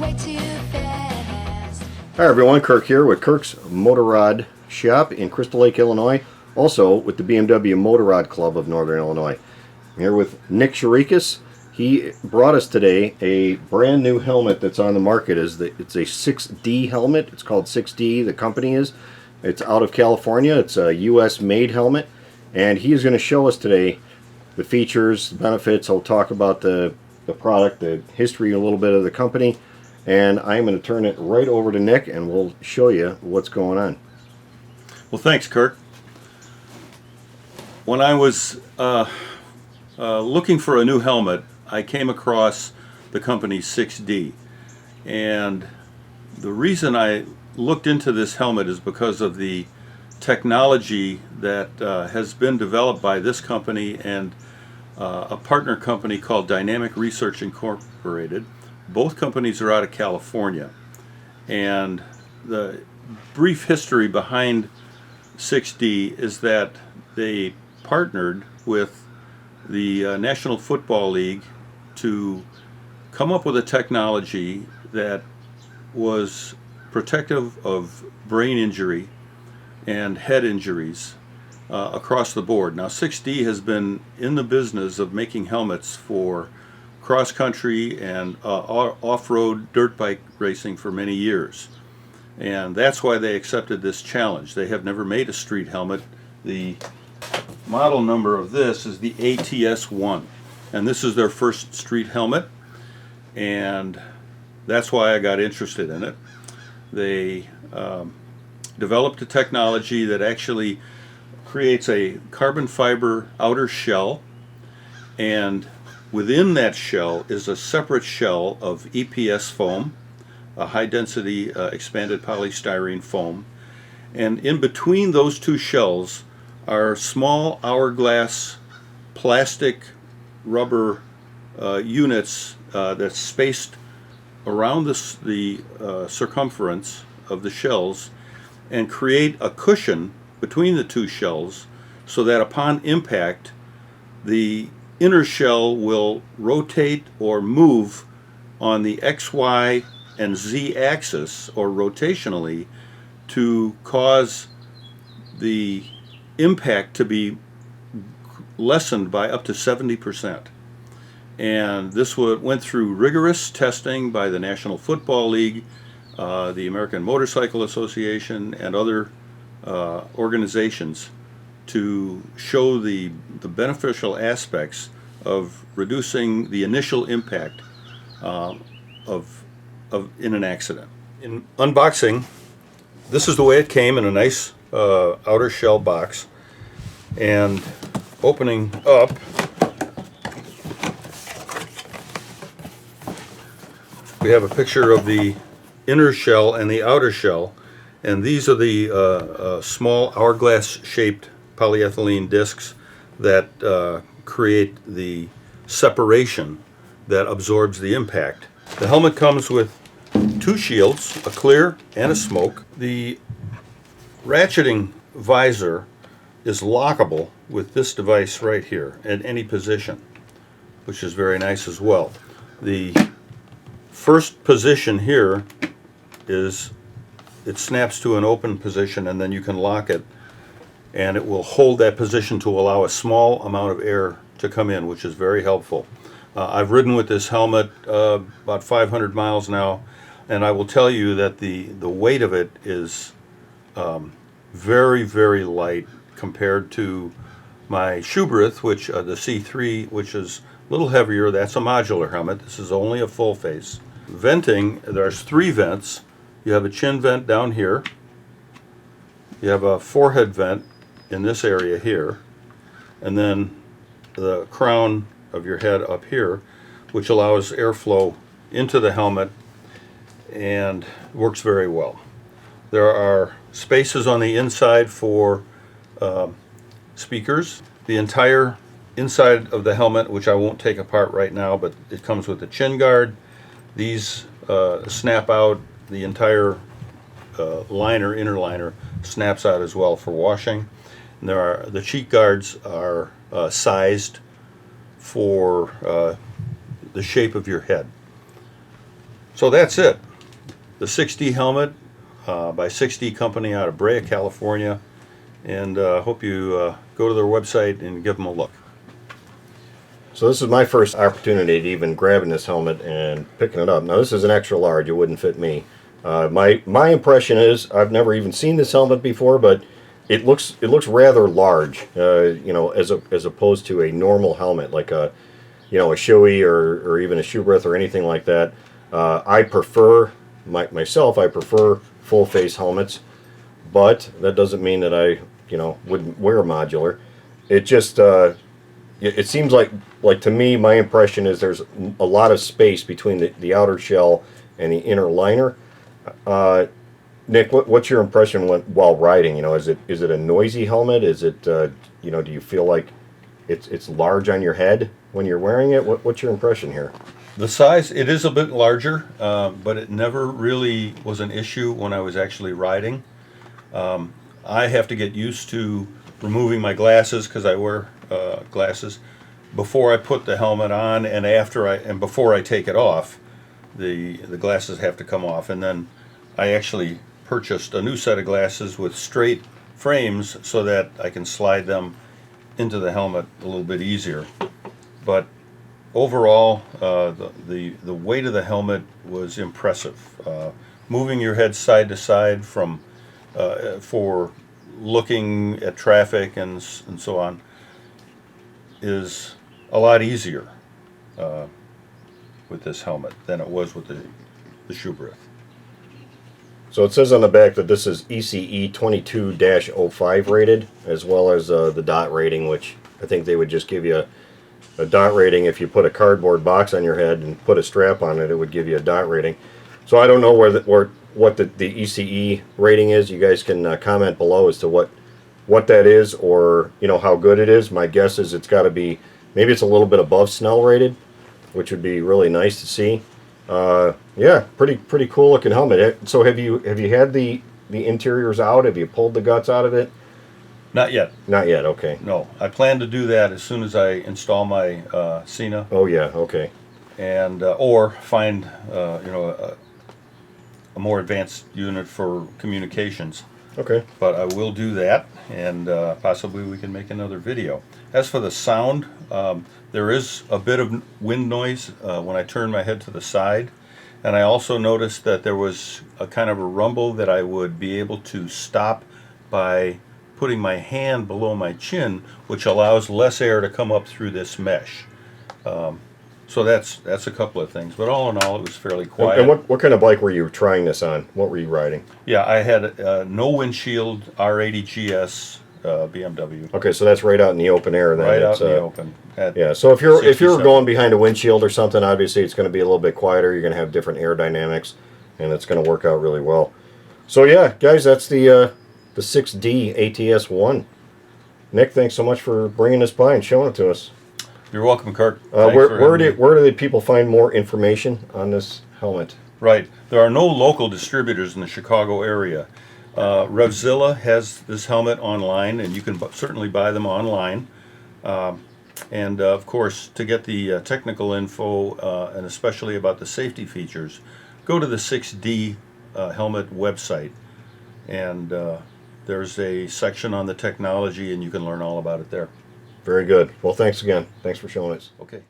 way too fast. Hi everyone, Kirk here with Kirk's Motorrad shop in Crystal Lake, Illinois. Also with the BMW Motorrad Club of Northern Illinois. I'm here with Nick Sharikas. He brought us today a brand new helmet that's on the market. It's a 6D helmet. It's called 6D, the company is. It's out of California. It's a US made helmet. And he is going to show us today the features, the benefits. He'll talk about the product, the history a little bit of the company. And I'm going to turn it right over to Nick and we'll show you what's going on. Well, thanks, Kirk. When I was looking for a new helmet, I came across the company 6D. And the reason I looked into this helmet is because of the technology that has been developed by this company and a partner company called Dynamic Research Incorporated. Both companies are out of California. And the brief history behind 6D is that they partnered with the National Football League to come up with a technology that was protective of brain injury and head injuries across the board. Now 6D has been in the business of making helmets for cross-country and off-road dirt bike racing for many years. And that's why they accepted this challenge. They have never made a street helmet. The model number of this is the ATS-1. And this is their first street helmet. And that's why I got interested in it. They developed a technology that actually creates a carbon fiber outer shell, and within that shell is a separate shell of EPS foam, a high density expanded polystyrene foam, and in between those two shells are small hourglass plastic rubber units that's spaced around the circumference of the shells and create a cushion between the two shells so that upon impact the inner shell will rotate or move on the X, Y, and Z axis or rotationally to cause the impact to be lessened by up to 70%. And this went through rigorous testing by the National Football League, the American Motorcycle Association, and other organizations to show the beneficial aspects of reducing the initial impact in an accident. In unboxing, this is the way it came in a nice outer shell box. And opening up, we have a picture of the inner shell and the outer shell, and these are the small hourglass shaped polyethylene discs that create the separation that absorbs the impact. The helmet comes with two shields, a clear and a smoke. The ratcheting visor is lockable with this device right here at any position, which is very nice as well. The first position here is it snaps to an open position, and then you can lock it and it will hold that position to allow a small amount of air to come in, which is very helpful. I've ridden with this helmet about 500 miles now, and I will tell you that the weight of it is very, very light compared to my Schuberth, which the C3, which is a little heavier. That's a modular helmet. This is only a full face. Venting, there's 3 vents. You have a chin vent down here. You have a forehead vent in this area here, and then the crown of your head up here, which allows airflow into the helmet and works very well. There are spaces on the inside for speakers. The entire inside of the helmet, which I won't take apart right now, but it comes with a chin guard. These snap out. The entire inner liner snaps out as well for washing. And the cheek guards are sized for the shape of your head. So that's it. The 6D helmet by 6D Company out of Brea, California. And hope you go to their website and give them a look. So this is my first opportunity to even grabbing this helmet and picking it up. Now this is an extra large, it wouldn't fit me. My impression is, I've never even seen this helmet before, but it looks rather large, you know, as opposed to a normal helmet, like a, you know, a Shoei or even a Schuberth or anything like that. I prefer, myself, I prefer full face helmets, but that doesn't mean that I, you know, wouldn't wear a modular. It just, it seems like to me, my impression is there's a lot of space between the outer shell and the inner liner. Nick, what's your impression while riding? You know, is it a noisy helmet? Is it, you know, do you feel like it's large on your head when you're wearing it? What's your impression here? The size, it is a bit larger, but it never really was an issue when I was actually riding. I have to get used to removing my glasses because I wear glasses before I put the helmet on, and before I take it off. The glasses have to come off, and then I actually purchased a new set of glasses with straight frames so that I can slide them into the helmet a little bit easier. But overall, the weight of the helmet was impressive. Moving your head side to side from for looking at traffic and so on is a lot easier with this helmet than it was with the Schuberth. So it says on the back that this is ECE 22-05 rated, as well as the dot rating, which I think they would just give you a dot rating. If you put a cardboard box on your head and put a strap on it, it would give you a dot rating. So I don't know what the ECE rating is. You guys can comment below as to what that is, or you know how good it is. My guess is it's got to be, maybe it's a little bit above Snell rated, which would be really nice to see. Yeah, pretty cool looking helmet. So have you had the interiors out? Have you pulled the guts out of it? Not yet. Not yet. Okay. No, I plan to do that as soon as I install my Cena. Oh yeah. Okay. And or find you know a more advanced unit for communications. Okay. But I will do that, and possibly we can make another video. As for the sound, there is a bit of wind noise when I turn my head to the side, and I also noticed that there was a kind of a rumble that I would be able to stop by putting my hand below my chin, which allows less air to come up through this mesh. So that's a couple of things, but all in all, it was fairly quiet. And what kind of bike were you trying this on? What were you riding? Yeah, I had no windshield R80 GS BMW. Okay, so that's right out in the open air. Then Right out in the open. Yeah, so if you're 67. going behind a windshield or something, obviously it's going to be a little bit quieter. You're going to have different aerodynamics, and it's going to work out really well. So yeah, guys, that's the 6D ATS 1. Nick, thanks so much for bringing this by and showing it to us. You're welcome, Kirk. Where do the people find more information on this helmet? Right. There are no local distributors in the Chicago area. Revzilla has this helmet online, and you can certainly buy them online. And of course, to get the technical info, and especially about the safety features, go to the 6D helmet website. And there's a section on the technology, and you can learn all about it there. Very good. Well, thanks again. Thanks for showing us. Okay.